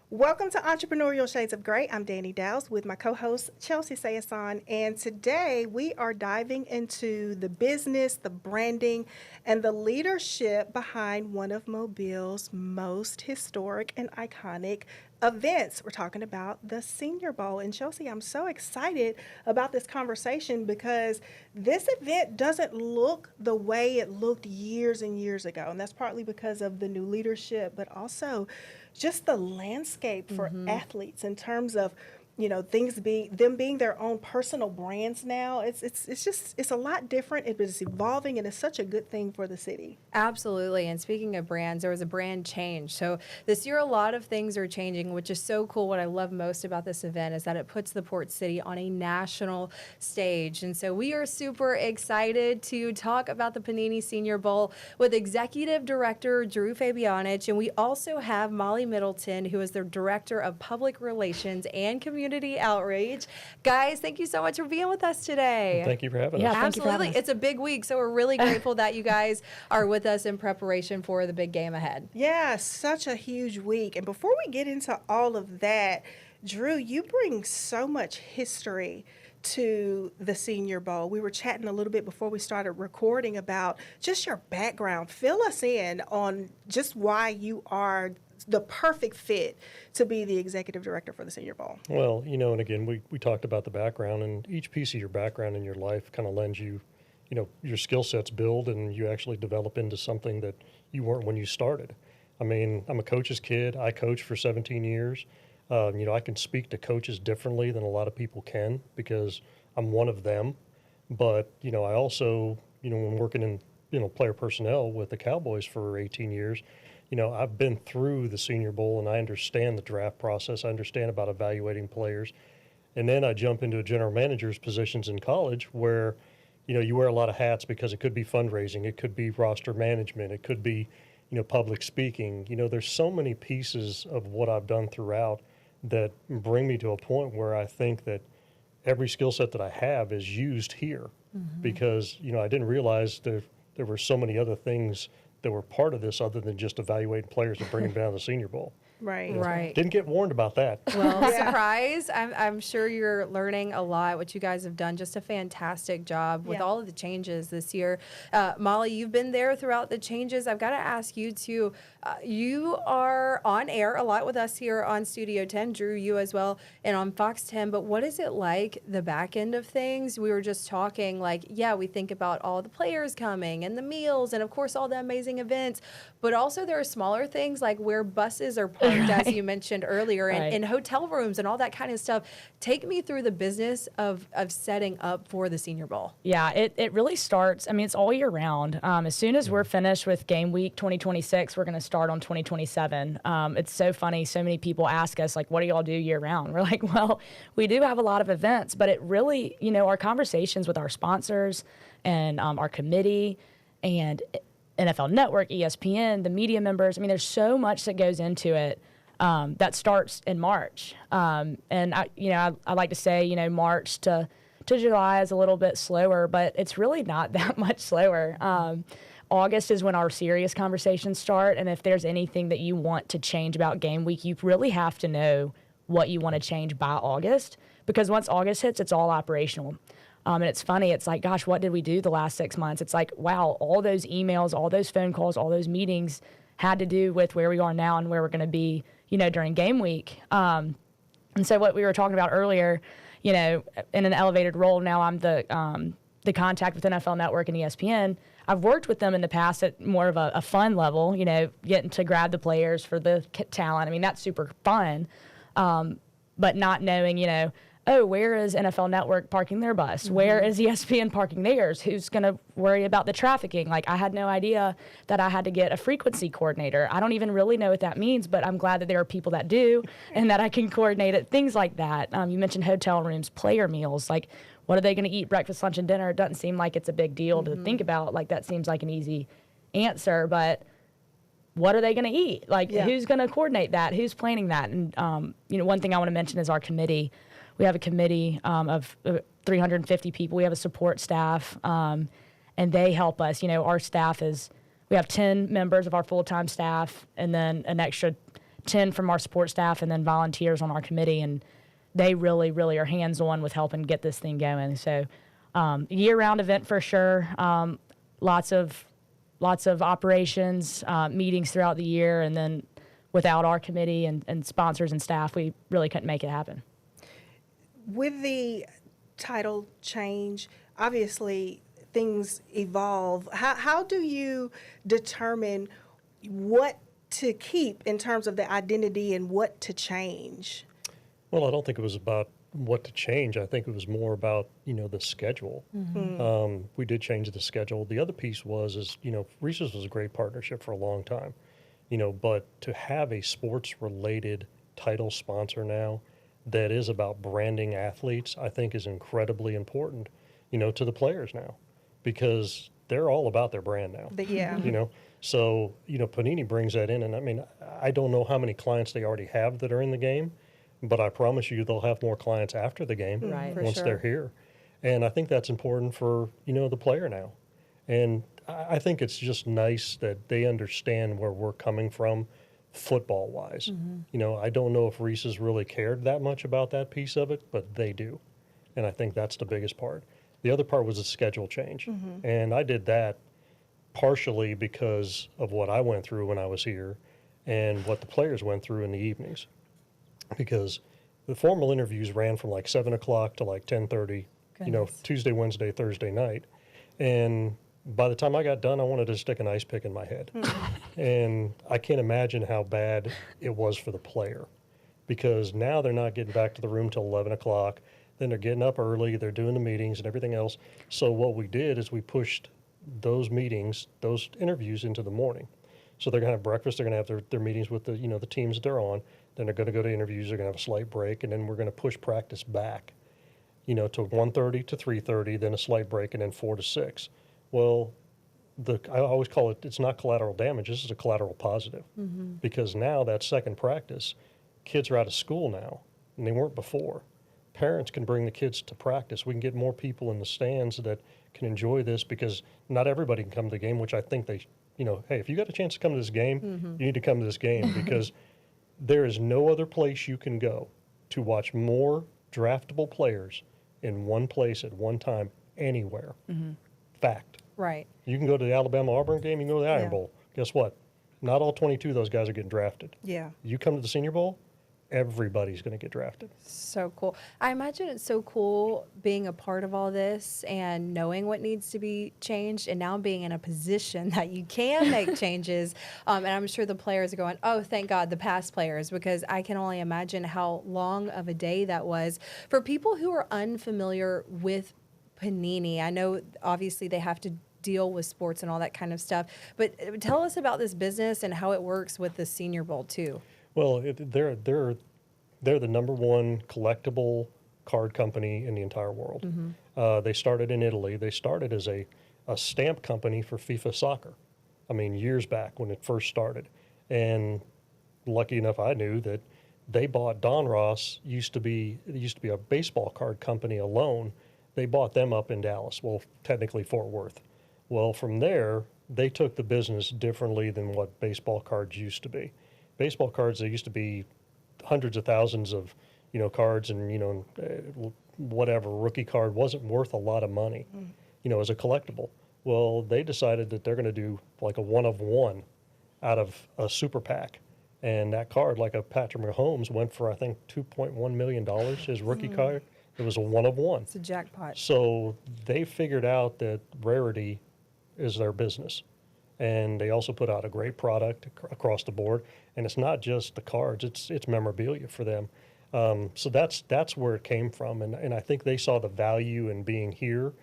Welcome to Entrepreneurial Shades of Grey. I'm Danny Dowse with my co-host Chelsea Sayasan, and today we are diving into the business, the branding, and the leadership behind one of Mobile's most historic and iconic events. We're talking about the Senior Bowl. And Chelsea, I'm so excited about this conversation because this event doesn't look the way it looked years and years ago. And that's partly because of the new leadership, but also just the landscape for athletes in terms of, things being their own personal brands now. It's a lot different. It is evolving, and it's such a good thing for the city. Absolutely. And speaking of brands, there was a brand change. So this year, a lot of things are changing, which is so cool. What I love most about this event is that it puts the Port City on a national stage. And so we are super excited to talk about the Panini Senior Bowl with Executive Director Drew Fabianich. And we also have Molly Middleton, who is the Director of Public Relations and Community Outreach. Guys, thank you so much for being with us today. Thank you for having us. Absolutely. It's a big week, so we're really grateful that you guys are with us in preparation for the big game ahead. Yeah, such a huge week. And before we get into all of that, Drew, you bring so much history to the Senior Bowl. We were chatting a little bit before we started recording about just your background. Fill us in on just why you are the perfect fit to be the executive director for the Senior Bowl. Well, and again, we talked about the background, and each piece of your background in your life kind of lends you, your skill sets build, and you actually develop into something that you weren't when you started. I mean, I'm a coach's kid. I coached for 17 years. I can speak to coaches differently than a lot of people can because I'm one of them. But, I also, when working in, player personnel with the Cowboys for 18 years, I've been through the Senior Bowl and I understand the draft process. I understand about evaluating players. And then I jump into a general manager's positions in college where, you wear a lot of hats because it could be fundraising, it could be roster management, it could be, public speaking. There's so many pieces of what I've done throughout that bring me to a point where I think that every skill set that I have is used here because, I didn't realize there were so many other things that were part of this other than just evaluating players and bringing them down to the Senior Bowl. Right. Didn't get warned about that. Well, surprise. I'm sure you're learning a lot. What you guys have done, just a fantastic job with all of the changes this year. Molly, you've been there throughout the changes. I've got to ask you too. You are on air a lot with us here on Studio 10, Drew, you as well, and on Fox 10. But what is it like, the back end of things? We were just talking we think about all the players coming and the meals and, of course, all the amazing events. But also there are smaller things like where buses are parked, as you mentioned earlier, and hotel rooms and all that kind of stuff. Take me through the business of setting up for the Senior Bowl. Yeah, it really starts, it's all year round. As soon as we're finished with game week 2026, we're going to start on 2027. It's so funny. So many people ask us, what do y'all do year round? We're like, well, we do have a lot of events, but it really, our conversations with our sponsors and our committee and NFL Network, ESPN, the media members, there's so much that goes into it. That starts in March. And I like to say, March to July is a little bit slower, but it's really not that much slower. August is when our serious conversations start. And if there's anything that you want to change about game week, you really have to know what you want to change by August, because once August hits, it's all operational. And it's funny. It's like, gosh, what did we do the last 6 months? It's like, wow, all those emails, all those phone calls, all those meetings had to do with where we are now and where we're going to be, during game week. And so what we were talking about earlier, in an elevated role now, I'm the contact with NFL Network and ESPN. I've worked with them in the past at more of a fun level, getting to grab the players for the talent. That's super fun. But not knowing, where is NFL Network parking their bus? Where is ESPN parking theirs? Who's going to worry about the trafficking? I had no idea that I had to get a frequency coordinator. I don't even really know what that means, but I'm glad that there are people that do and that I can coordinate it, things like that. You mentioned hotel rooms, player meals. What are they going to eat, breakfast, lunch, and dinner? It doesn't seem like it's a big deal to think about. That seems like an easy answer, but what are they going to eat? Who's going to coordinate that? Who's planning that? And, one thing I want to mention is our committee. We have a committee of 350 people. We have a support staff, and they help us. Our staff we have 10 members of our full-time staff and then an extra 10 from our support staff and then volunteers on our committee, and they really, really are hands-on with helping get this thing going. So year-round event for sure. Lots of operations, meetings throughout the year, and then without our committee and sponsors and staff, we really couldn't make it happen. With the title change, obviously things evolve. How do you determine what to keep in terms of the identity and what to change? Well, I don't think it was about what to change. I think it was more about, the schedule. We did change the schedule. The other piece is, Reese's was a great partnership for a long time, but to have a sports-related title sponsor now that is about branding athletes, I think is incredibly important, to the players now, because they're all about their brand now. Yeah. So, Panini brings that in, and I mean, I don't know how many clients they already have that are in the game, but I promise you they'll have more clients after the game Right, for once sure. they're here. And I think that's important for, the player now. And I think it's just nice that they understand where we're coming from football-wise. I don't know if Reese's really cared that much about that piece of it, but they do. And I think that's the biggest part. The other part was the schedule change. And I did that partially because of what I went through when I was here and what the players went through in the evenings. Because the formal interviews ran from like 7 o'clock to like 10:30, Goodness. Tuesday, Wednesday, Thursday night. And by the time I got done, I wanted to stick an ice pick in my head. And I can't imagine how bad it was for the player, because now they're not getting back to the room till 11 o'clock. Then they're getting up early, they're doing the meetings and everything else. So what we did is we pushed those meetings, those interviews into the morning. So they're going to have breakfast, they're going to have their meetings with the teams that they're on. Then they're going to go to interviews, they're going to have a slight break, and then we're going to push practice back, to 1:30 to 3:30, then a slight break, and then 4 to 6. Well, I always call it's not collateral damage, this is a collateral positive. Because now that second practice, kids are out of school now, and they weren't before. Parents can bring the kids to practice. We can get more people in the stands that can enjoy this, because not everybody can come to the game, which I think hey, if you got a chance to come to this game, you need to come to this game, because there is no other place you can go to watch more draftable players in one place at one time anywhere. Fact. Right. You can go to the Alabama-Auburn game, you can go to the Iron Yeah. Bowl. Guess what? Not all 22 of those guys are getting drafted. Yeah. You come to the Senior Bowl, everybody's going to get drafted. So cool. I imagine it's so cool being a part of all this and knowing what needs to be changed, and now being in a position that you can make changes. And I'm sure the players are going, oh, thank God, the past players, because I can only imagine how long of a day that was. For people who are unfamiliar with Panini, I know obviously they have to deal with sports and all that kind of stuff, but tell us about this business and how it works with the Senior Bowl too. Well, they're the number one collectible card company in the entire world. They started in Italy. They started as a stamp company for FIFA soccer. I mean, years back when it first started. And lucky enough, I knew that they bought Don Ross. It used to be a baseball card company alone. They bought them up in Dallas. Well, technically Fort Worth. Well, from there, they took the business differently than what baseball cards used to be. Baseball cards, they used to be hundreds of thousands of, cards, and, whatever, rookie card wasn't worth a lot of money, as a collectible. Well, they decided that they're going to do like a one of one out of a super pack. And that card, like a Patrick Mahomes, went for, I think, $2.1 million, his rookie card. It was a one of one. It's a jackpot. So they figured out that rarity is their business. And they also put out a great product across the board. And it's not just the cards, it's memorabilia for them. So that's where it came from. And I think they saw the value in being here,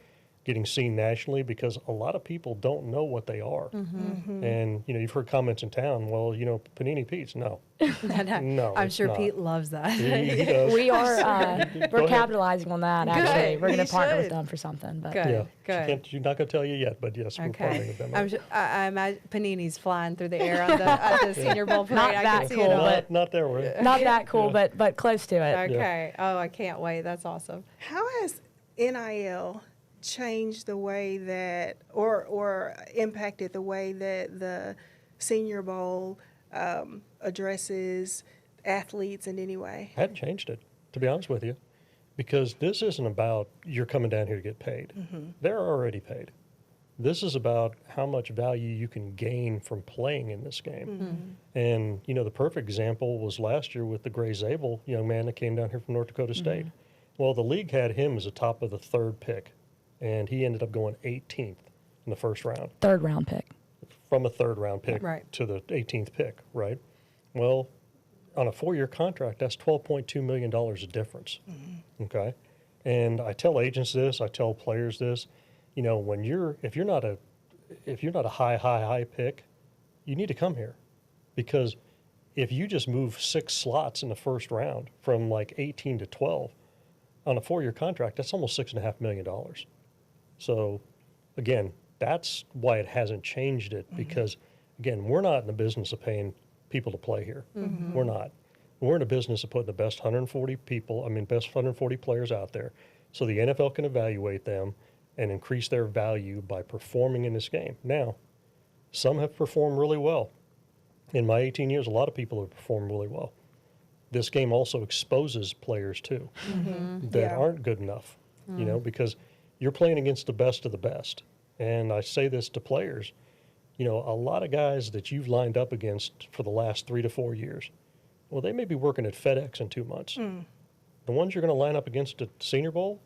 getting seen nationally, because a lot of people don't know what they are. And, you've heard comments in town, well, Panini Pete's. No. No, I'm it's sure not. Pete loves that. He does. We are Go we're ahead. capitalizing on that. Actually, we're going You to partner with should. them for something. But Good. Yeah, Good. she's not going to tell you yet, but yes, we're partnering with them. I'm sure, I imagine Panini's flying through the air on at the Senior Bowl parade. Not I that can see cool, it all. but- Not there. not that cool, but close to it. Okay. Oh, I can't wait. That's awesome. How has NIL changed the way that, or impacted the way that the Senior Bowl addresses athletes in any way? Hadn't changed it, to be honest with you, because this isn't about you're coming down here to get paid. They're already paid. This is about how much value you can gain from playing in this game. And, you know, the perfect example was last year with the Gray Zabel young man that came down here from North Dakota State. Well, the league had him as a top of the third pick, and he ended up going 18th in the first round. Third round pick. From a third round pick Right. to the 18th pick, right? Well, on a 4-year contract, that's $12.2 million of difference. Okay. And I tell agents this, I tell players this, you know, if you're not a high pick, you need to come here, because if you just move 6 slots in the first round from like 18 to 12 on a 4-year contract, that's almost $6.5 million. So again, that's why it hasn't changed it, because again, we're not in the business of paying people to play here. We're not. We're in the business of putting the best 140 players out there so the NFL can evaluate them and increase their value by performing in this game. Now, some have performed really well. In my 18 years, a lot of people have performed really well. This game also exposes players too that Yeah. aren't good enough, you know, because you're playing against the best of the best. And I say this to players, you know, a lot of guys that you've lined up against for the last 3 to 4 years, well, they may be working at FedEx in 2 months. The ones you're going to line up against at Senior Bowl,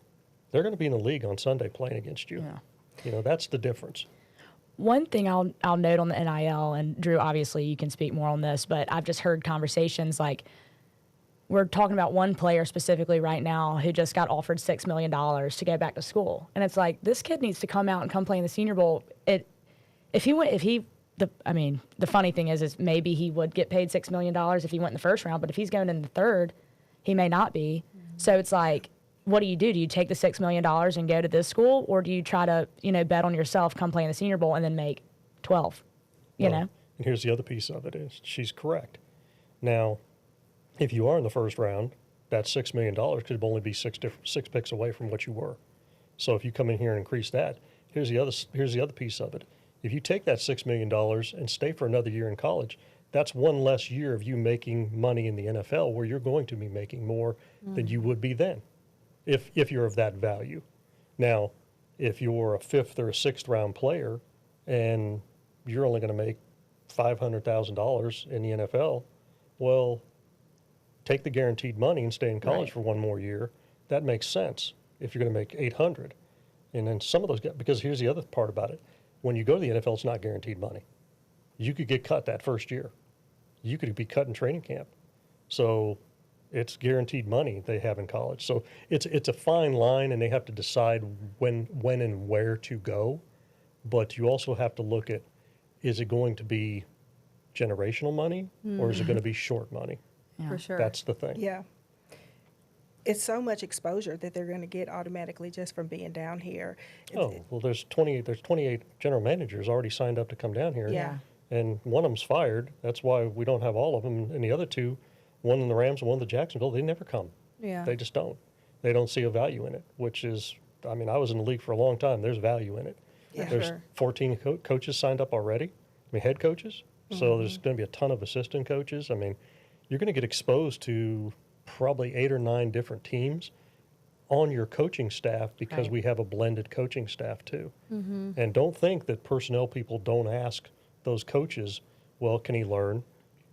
they're going to be in the league on Sunday playing against you. Yeah. You know, that's the difference. One thing I'll note on the NIL, and Drew, obviously you can speak more on this, but I've just heard conversations like, we're talking about one player specifically right now who just got offered $6 million to go back to school. And it's like, this kid needs to come out and come play in the Senior Bowl. The funny thing is maybe he would get paid $6 million if he went in the first round, but if he's going in the third, he may not be. So it's like, what do? Do you take the $6 million and go to this school, or do you try to, you know, bet on yourself, come play in the Senior Bowl and then make 12, you Well, know? And here's the other piece of it is she's correct. Now, if you are in the first round, that $6 million could only be six picks away from what you were. So if you come in here and increase that, here's the other piece of it. If you take that $6 million and stay for another year in college, that's one less year of you making money in the NFL, where you're going to be making more than you would be then, if you're of that value. Now, if you're a 5th or a 6th round player and you're only going to make $500,000 in the NFL, well, take the guaranteed money and stay in college Right. for one more year. That makes sense if you're going to make 800. And then some of those guys, because here's the other part about it. When you go to the NFL, it's not guaranteed money. You could get cut that first year. You could be cut in training camp. So it's guaranteed money they have in college. So it's a fine line, and they have to decide when and where to go. But you also have to look at, is it going to be generational money or is it going to be short money? For sure. That's the thing. Yeah. It's so much exposure that they're going to get automatically just from being down here. Oh, well, there's 28 general managers already signed up to come down here. Yeah. And one of them's fired. That's why we don't have all of them. And the other two, one in the Rams and one in the Jacksonville, they never come. Yeah. They just don't. They don't see a value in it, which is, I mean, I was in the league for a long time. There's value in it. Yeah. For There's sure. 14 coaches signed up already. I mean, head coaches. So there's going to be a ton of assistant coaches. I mean, you're going to get exposed to probably 8 or 9 different teams on your coaching staff, because Right. we have a blended coaching staff too. And don't think that personnel people don't ask those coaches, well, can he learn?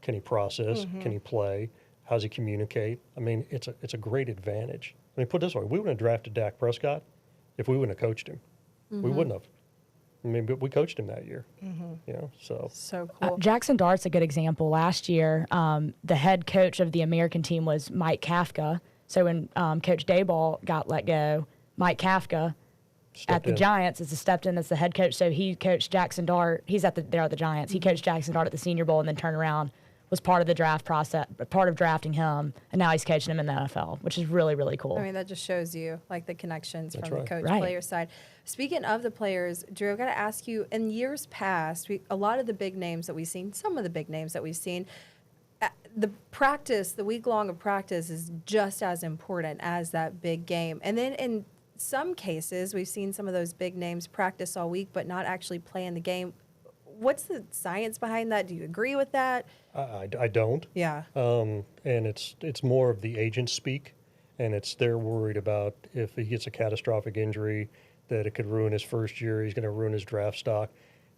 Can he process? Can he play? How does he communicate? I mean, it's a great advantage. I mean, put it this way, we wouldn't have drafted Dak Prescott if we wouldn't have coached him. We wouldn't have. I mean, but we coached him that year. You know, so So cool. Jackson Dart's a good example. Last year, the head coach of the American team was Mike Kafka. So when Coach Dayball got let go, Mike Kafka at stepped the in. Giants is stepped in as the head coach. So he coached Jackson Dart. They're at the Giants. He coached Jackson Dart at the Senior Bowl and then turned around, was part of the draft process, part of drafting him, and now he's coaching him in the NFL, which is really, really cool. I mean, that just shows you like the connections That's from right. the coach Right. player side. Speaking of the players, Drew, I've got to ask you, in years past, a lot of the big names that we've seen, some of the big names that we've seen, the practice, the week long of practice is just as important as that big game. And then in some cases, we've seen some of those big names practice all week but not actually play in the game. what's the science behind that? Do you agree with that? I don't. Yeah. And it's more of the agent speak, and they're worried about if he gets a catastrophic injury that it could ruin his first year. He's going to ruin his draft stock,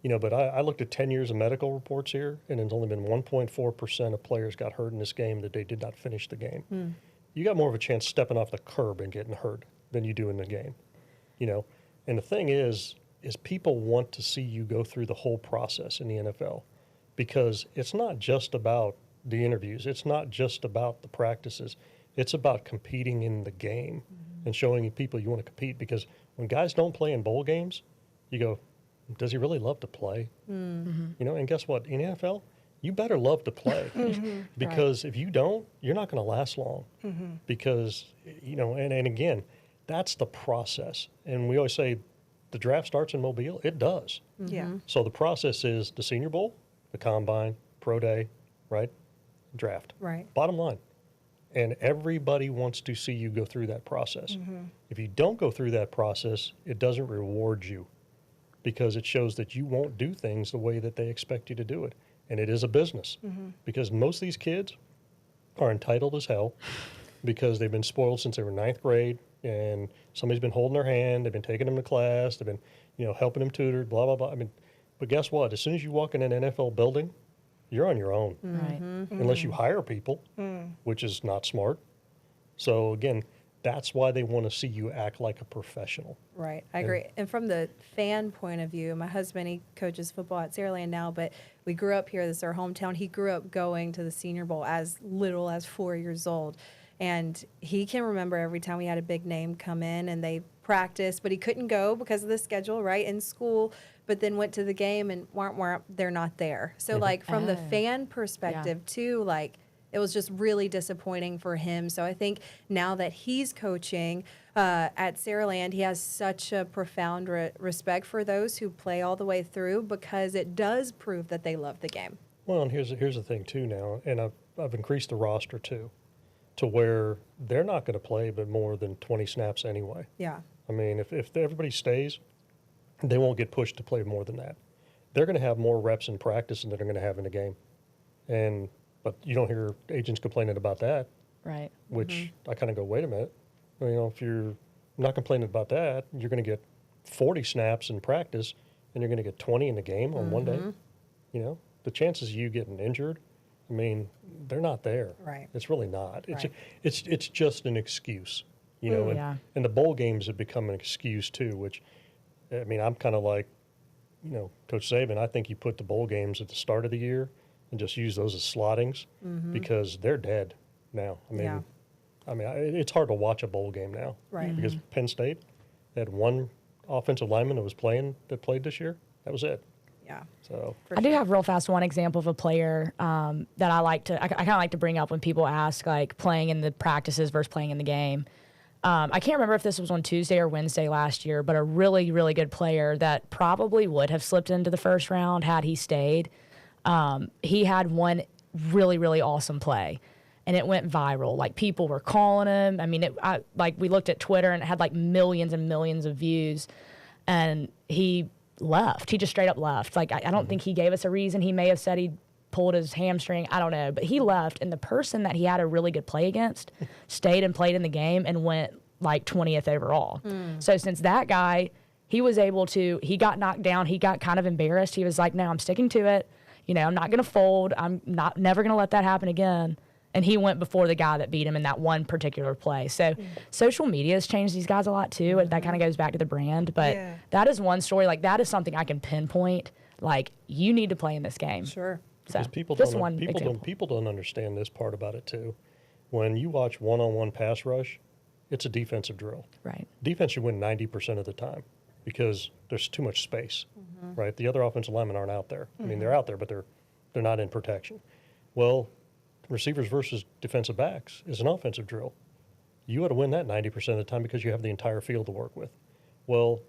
But I looked at 10 years of medical reports here, and it's only been 1.4% of players got hurt in this game that they did not finish the game. You got more of a chance stepping off the curb and getting hurt than you do in the game, And the thing is people want to see you go through the whole process in the NFL, because it's not just about the interviews. It's not just about the practices. It's about competing in the game and showing people you want to compete. Because when guys don't play in bowl games, you go, does he really love to play? And guess what? In the NFL, you better love to play because if you don't, you're not going to last long. Because, and again, that's the process. And we always say the draft starts in Mobile. It does. Yeah. So the process is the Senior Bowl, the Combine, Pro Day, right? Draft. Right. Bottom line. And everybody wants to see you go through that process. If you don't go through that process, it doesn't reward you, because it shows that you won't do things the way that they expect you to do it. And it is a business, because most of these kids are entitled as hell because they've been spoiled since they were ninth grade, and somebody's been holding their hand, they've been taking them to class, they've been, helping them tutored, blah, blah, blah. But guess what? As soon as you walk in an NFL building, you're on your own, Right. unless you hire people, which is not smart. So again, that's why they want to see you act like a professional. Right, I agree. And from the fan point of view, my husband, he coaches football at Saraland now, but we grew up here. This is our hometown. He grew up going to the Senior Bowl as little as 4 years old. And he can remember every time we had a big name come in and they practiced, but he couldn't go because of the schedule, right, in school, but then went to the game and they're not there. So, like, from the fan perspective, too, like, it was just really disappointing for him. So I think now that he's coaching at Saraland, he has such a profound respect for those who play all the way through, because it does prove that they love the game. Well, and here's the thing too now, and I've increased the roster too, to where they're not going to play but more than 20 snaps anyway. Yeah. I mean, if everybody stays, they won't get pushed to play more than that. They're going to have more reps in practice than they're going to have in a game, but you don't hear agents complaining about that. Right. Which I kind of go, wait a minute. Well, if you're not complaining about that, you're going to get 40 snaps in practice, and you're going to get 20 in the game on one day. The chances of you getting injured, they're not there. Right. It's really not. Right. It's just an excuse, and the bowl games have become an excuse too, which, I'm kind of like, Coach Saban, I think you put the bowl games at the start of the year and just use those as slottings, because they're dead now. It's hard to watch a bowl game now. Right. Because Penn State had one offensive lineman that played this year. That was it. Yeah. So I do have real fast one example of a player that I kind of like to bring up when people ask, like, playing in the practices versus playing in the game. I can't remember if this was on Tuesday or Wednesday last year, but a really, really good player that probably would have slipped into the first round had he stayed. He had one really, really awesome play, and it went viral. Like, people were calling him. We looked at Twitter, and it had like millions and millions of views, and he left. He just straight up left. Like, I don't think he gave us a reason. He may have said he pulled his hamstring. I don't know, but he left, and the person that he had a really good play against stayed and played in the game and went like 20th overall. So since that guy, he got knocked down. He got kind of embarrassed. He was like, no, I'm sticking to it. I'm not going to fold. I'm never going to let that happen again. And he went before the guy that beat him in that one particular play. So social media has changed these guys a lot too. And that kind of goes back to the brand. But that is one story. Like, that is something I can pinpoint. Like, you need to play in this game. Sure. because So, people just don't one example. people don't understand this part about it too. When you watch one-on-one pass rush, it's a defensive drill. Right. Defense should win 90% of the time because there's too much space, right? The other offensive linemen aren't out there. I mean, they're out there, but they're not in protection. Well, receivers versus defensive backs is an offensive drill. You ought to win that 90% of the time because you have the entire field to work with. Well,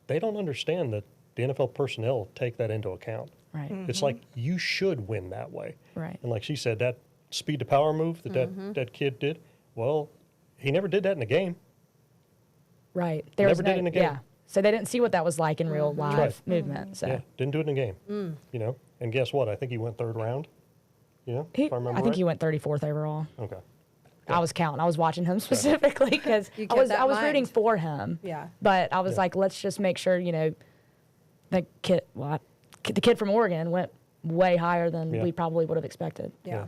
they don't understand that the NFL personnel take that into account. Right. It's like you should win that way. Right. And like she said, that speed to power move that kid did, well, he never did that in a game. Right. Never did in a game. Yeah. So they didn't see what that was like in real live Right. movement. So Yeah, didn't do it in a game. You know, and guess what? I think he went third round. You know, he, if I remember I think right. he went 34th overall. Okay. I was counting. I was watching him specifically because You I kept was that I was in rooting mind. for him. Yeah. But I was Yeah. like, let's just make sure, the kid from Oregon went way higher than Yeah. we probably would have expected. Yeah.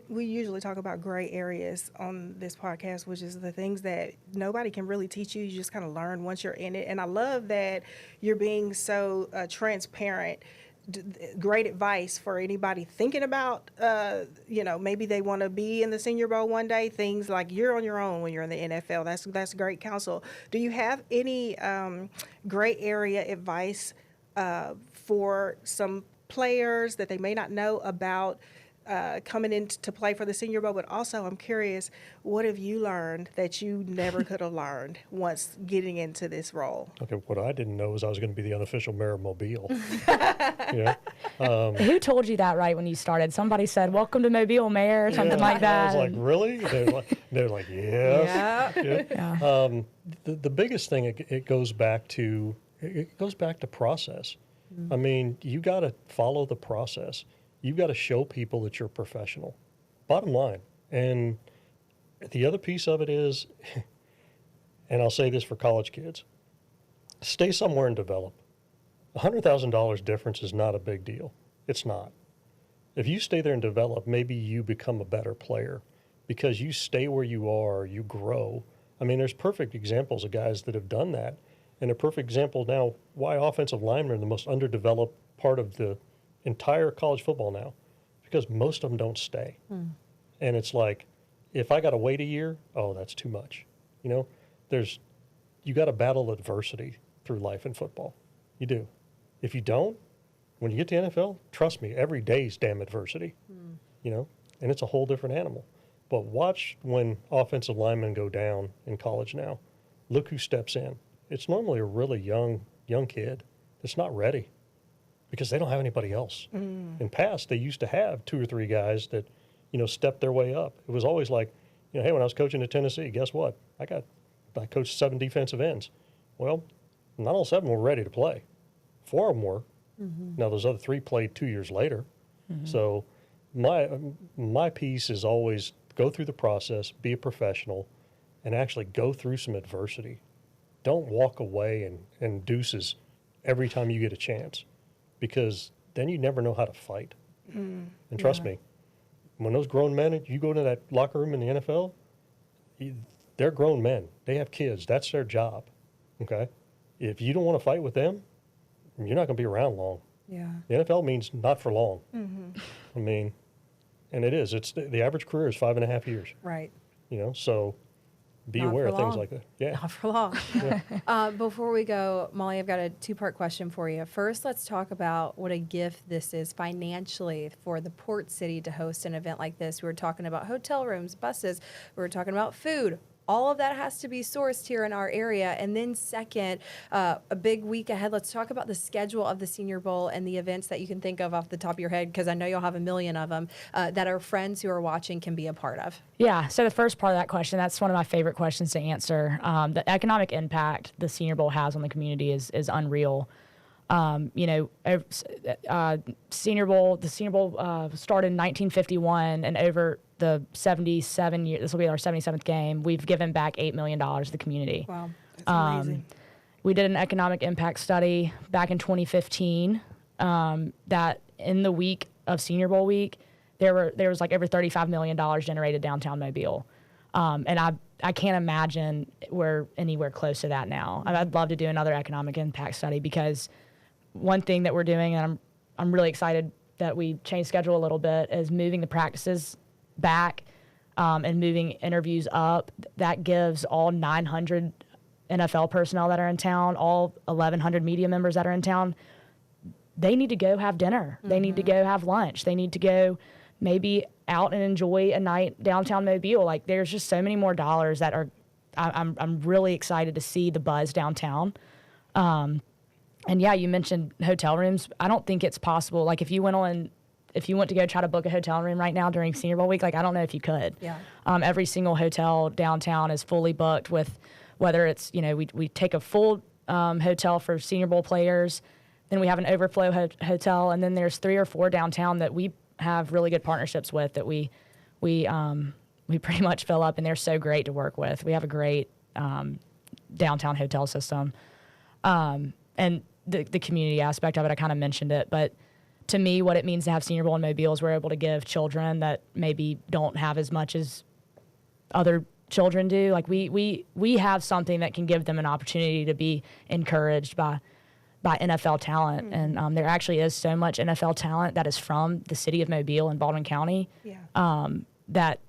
We usually talk about gray areas on this podcast, which is the things that nobody can really teach you. You just kind of learn once you're in it. And I love that you're being so transparent. Great advice for anybody thinking about, maybe they want to be in the Senior Bowl one day. Things like you're on your own when you're in the NFL. That's great counsel. Do you have any gray area advice for some players that they may not know about coming in to play for the Senior Bowl? But also, I'm curious, what have you learned that you never could have learned once getting into this role? Okay. What I didn't know was I was going to be the unofficial mayor of Mobile. Yeah. Who told you that right when you started? Somebody said, "Welcome to Mobile, Mayor," or something like And I that. was like, really? They're like, yes. Yeah. Yeah. The biggest thing it goes back to process. I mean, you got to follow the process. You got to show people that you're professional. Bottom line. And the other piece of it is, and I'll say this for college kids, stay somewhere and develop. $100,000 difference is not a big deal. It's not. If you stay there and develop, maybe you become a better player because you stay where you are, you grow. I mean, there's perfect examples of guys that have done that. And a perfect example now, why offensive linemen are the most underdeveloped part of the entire college football now, because most of them don't stay. And it's like, if I got to wait a year, oh, that's too much. You got to battle adversity through life in football. You do. If you don't, when you get to NFL, trust me, every day's damn adversity, and it's a whole different animal. But watch when offensive linemen go down in college now. Look who steps in. It's normally a really young kid that's not ready because they don't have anybody else. In past, they used to have 2 or 3 guys that, stepped their way up. It was always like, hey, when I was coaching at Tennessee, guess what? I coached 7 defensive ends. Well, not all 7 were ready to play. 4 of them were. Now, those other 3 played 2 years later. So my piece is always go through the process, be a professional, and actually go through some adversity. Don't walk away and deuces every time you get a chance, because then you never know how to fight. And trust me, when those grown men, you go into that locker room in the NFL, they're grown men. They have kids. That's their job. Okay? If you don't want to fight with them, you're not going to be around long. Yeah. The NFL means not for long. I mean, and it is. It's the average career is 5.5 years. Right. So be Not aware for of things long. like that. Yeah. Not for long. Before we go, Molly, I've got a 2-part question for you. First, let's talk about what a gift this is financially for the Port City to host an event like this. We were talking about hotel rooms, buses. We were talking about food. All of that has to be sourced here in our area. And then second, a big week ahead, let's talk about the schedule of the Senior Bowl and the events that you can think of off the top of your head, because I know you'll have a million of them, that our friends who are watching can be a part of. Yeah, so the first part of that question, that's one of my favorite questions to answer. The economic impact the Senior Bowl has on the community is unreal. Senior Bowl, the Senior Bowl started in 1951, and over the 77 years, this will be our 77th game, we've given back $8 million to the community. Wow. That's amazing. We did an economic impact study back in 2015 that in the week of Senior Bowl week, there was like over $35 million generated downtown Mobile. And I can't imagine we're anywhere close to that now. I'd love to do another economic impact study, because one thing that we're doing, and I'm really excited that we changed schedule a little bit, is moving the practices back and moving interviews up. That gives all 900 NFL personnel that are in town, all 1,100 media members that are in town, they need to go have dinner. They need to go have lunch. They need to go maybe out and enjoy a night downtown Mobile. Like, there's just so many more dollars that are, I'm really excited to see the buzz downtown. And yeah, you mentioned hotel rooms. I don't think it's possible. Like, if you went to go try to book a hotel room right now during Senior Bowl week, like, I don't know if you could. Yeah. Every single hotel downtown is fully booked with whether it's, we take a full hotel for Senior Bowl players, then we have an overflow hotel, and then there's 3 or 4 downtown that we have really good partnerships with that we pretty much fill up, and they're so great to work with. We have a great downtown hotel system. And the community aspect of it, I kind of mentioned it, but to me, what it means to have Senior Bowl in Mobile is we're able to give children that maybe don't have as much as other children do. Like we have something that can give them an opportunity to be encouraged by NFL talent. Mm-hmm. And there actually is so much NFL talent that is from the city of Mobile and Baldwin County. Yeah. That,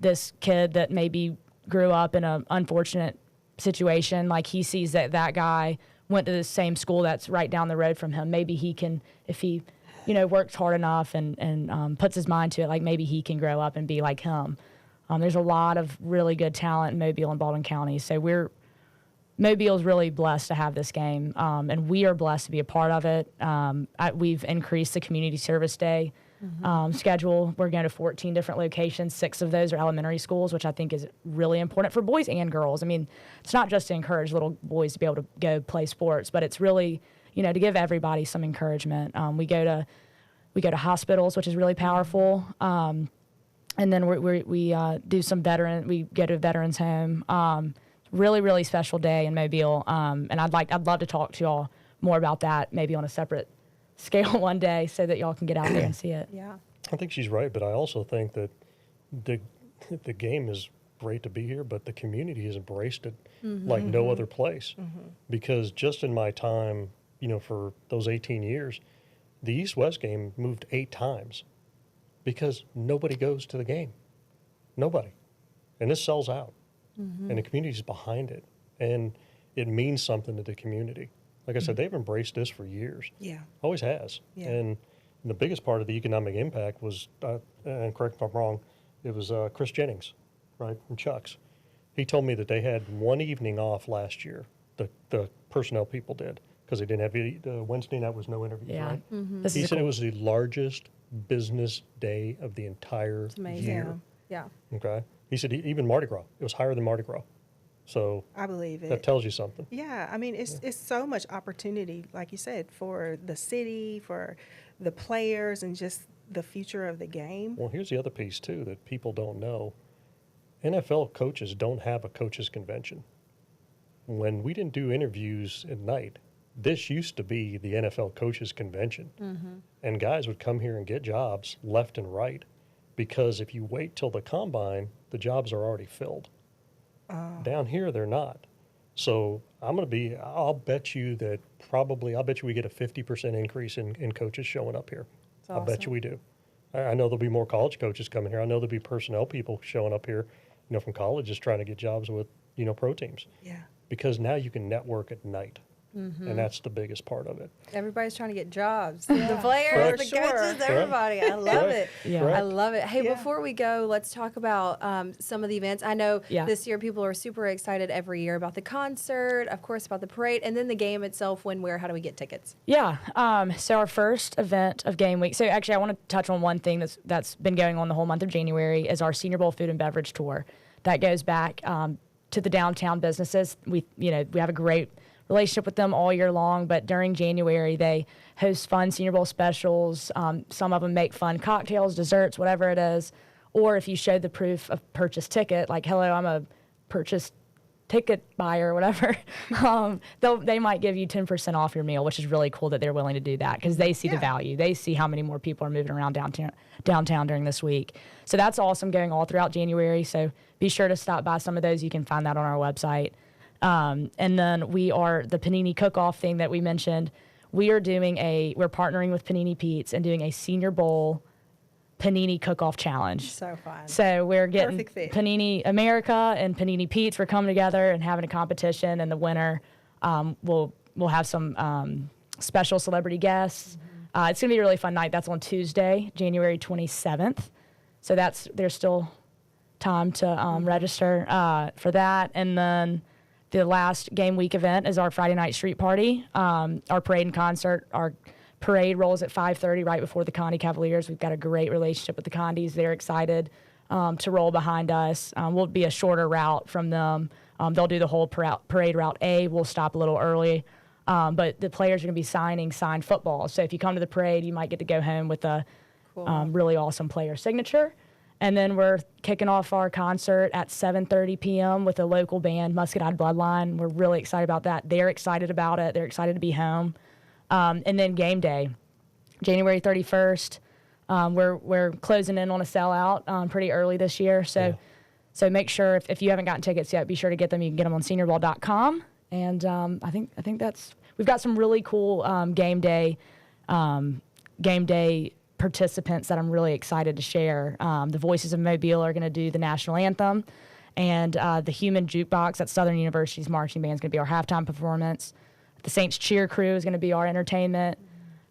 this kid that maybe grew up in an unfortunate situation, like he sees that guy went to the same school that's right down the road from him. Maybe he can, if he, works hard enough and puts his mind to it, like maybe he can grow up and be like him. There's a lot of really good talent in Mobile and Baldwin County. So Mobile's really blessed to have this game, and we are blessed to be a part of it. We've increased the community service day schedule. We're going to 14 different locations. 6 of those are elementary schools, which I think is really important for boys and girls. I mean, it's not just to encourage little boys to be able to go play sports, but it's really, to give everybody some encouragement. We go to hospitals, which is really powerful. And then we do some we go to a veterans home. Really, really special day in Mobile. And I'd love to talk to y'all more about that, maybe on a separate scale one day, so that y'all can get out there and see it. Yeah. I think she's right, but I also think that the game is great to be here, but the community has embraced it like no other place. Mm-hmm. Because just in my time, for those 18 years, the East-West game moved 8 times because nobody goes to the game. Nobody. And this sells out. Mm-hmm. And the community's behind it. And it means something to the community. Like I said, they've embraced this for years. Yeah. Always has. Yeah. And the biggest part of the economic impact was, and correct me if I'm wrong, it was Chris Jennings, right, from Chuck's. He told me that they had one evening off last year, the personnel people did, because they didn't have the Wednesday night was no interviews, yeah. right? Mm-hmm. He said it was the largest business day of the entire year. Yeah. Okay. He said even Mardi Gras, it was higher than Mardi Gras. So I believe it. That tells you something. Yeah, I mean, it's so much opportunity, like you said, for the city, for the players, and just the future of the game. Well, here's the other piece, too, that people don't know. NFL coaches don't have a coaches convention. When we didn't do interviews at night, this used to be the NFL coaches convention. Mm-hmm. And guys would come here and get jobs left and right, because if you wait till the combine, the jobs are already filled. Down here, they're not. So I'll bet you we get a 50% increase in coaches showing up here. Awesome. I bet you we do. I know there'll be more college coaches coming here. I know there'll be personnel people showing up here, from colleges trying to get jobs with, pro teams. Yeah. Because now you can network at night. Mm-hmm. And that's the biggest part of it. Everybody's trying to get jobs. The players, the coaches, everybody. I love it. Yeah. I love it. Hey, before we go, let's talk about some of the events. I know this year people are super excited every year about the concert, of course, about the parade, and then the game itself. When, where, how do we get tickets? Yeah. So our first event of game week. So actually, I want to touch on one thing that's been going on the whole month of January is our Senior Bowl food and beverage tour. That goes back to the downtown businesses. We have a great relationship with them all year long, but during January they host fun Senior Bowl specials. Some of them make fun cocktails, desserts, whatever it is. Or if you show the proof of purchase ticket, like, hello, I'm a purchase ticket buyer or whatever, they might give you 10% off your meal, which is really cool that they're willing to do that because they see the value. They see how many more people are moving around downtown during this week. So that's awesome, going all throughout January. So be sure to stop by some of those. You can find that on our website. And then the Panini cook-off thing that we mentioned. We're partnering with Panini Pete's and doing a Senior Bowl Panini cook-off challenge. So fun. So we're getting Perfect fit. Panini America and Panini Pete's. We're coming together and having a competition, and the winner we'll have some special celebrity guests. Mm-hmm. It's gonna be a really fun night. That's on Tuesday, January 27th. So there's still time to register for that, and then the last game week event is our Friday night street party, our parade and concert. Our parade rolls at 5:30 right before the Condi Cavaliers. We've got a great relationship with the Condis. They're excited to roll behind us. We'll be a shorter route from them, They'll do the whole parade route A. We'll stop a little early. But the players are going to be signing signed football. So if you come to the parade, you might get to go home with a really awesome player signature. And then we're kicking off our concert at 7:30 p.m. with a local band, Muscadine Bloodline. We're really excited about that. They're excited about it. They're excited to be home. And then game day, January 31st. We're closing in on a sellout pretty early this year. So make sure if you haven't gotten tickets yet, be sure to get them. You can get them on seniorball.com. And I think we've got some really cool game day participants that I'm really excited to share. The Voices of Mobile are going to do the national anthem, and the Human Jukebox at Southern University's marching band is going to be our halftime performance. The Saints Cheer Crew is going to be our entertainment.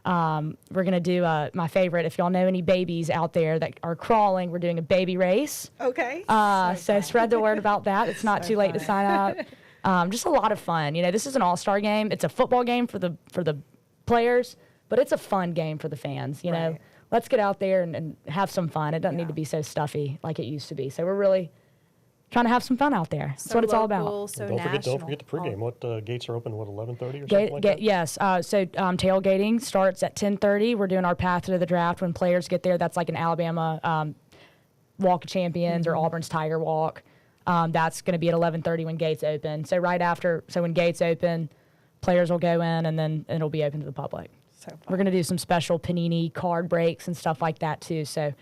We're going to do my favorite. If y'all know any babies out there that are crawling, we're doing a baby race. Okay. So spread the word about that. It's not too late to sign up. Just a lot of fun. This is an all-star game. It's a football game for the players, but it's a fun game for the fans. Right. Let's get out there and have some fun. It doesn't need to be so stuffy like it used to be. So we're really trying to have some fun out there. That's So what it's all local, about. So Don't national. forget the pregame. What gates are open? What 11:30 or something like that? Yes. So tailgating starts at 10:30. We're doing our path to the draft when players get there. That's like an Alabama Walk of Champions or Auburn's Tiger Walk. That's going to be at 11:30 when gates open. So when gates open, players will go in and then it'll be open to the public. So fun. We're going to do some special Panini card breaks and stuff like that too. So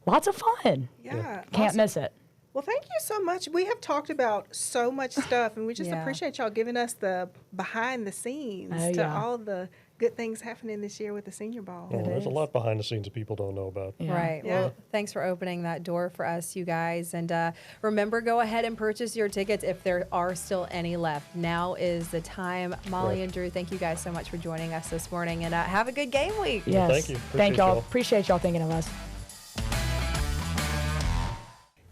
lots of fun. Yeah. Can't awesome. miss it. Well, thank you so much. We have talked about so much stuff, and we just Yeah. appreciate y'all giving us the behind the scenes Oh, to yeah. all the good things happening this year with the Senior Ball. Well, there's a lot behind the scenes that people don't know about. Yeah. Right. Yeah. Well, thanks for opening that door for us, you guys. And remember, go ahead and purchase your tickets if there are still any left. Now is the time. Molly Right. and Drew, thank you guys so much for joining us this morning. And have a good game week. Yes. thank you. Thank Appreciate y'all. y'all. Appreciate y'all thinking of us.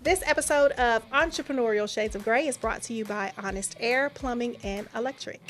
This episode of Entrepreneurial Shades of Grey is brought to you by Honest Air, Plumbing, and Electric.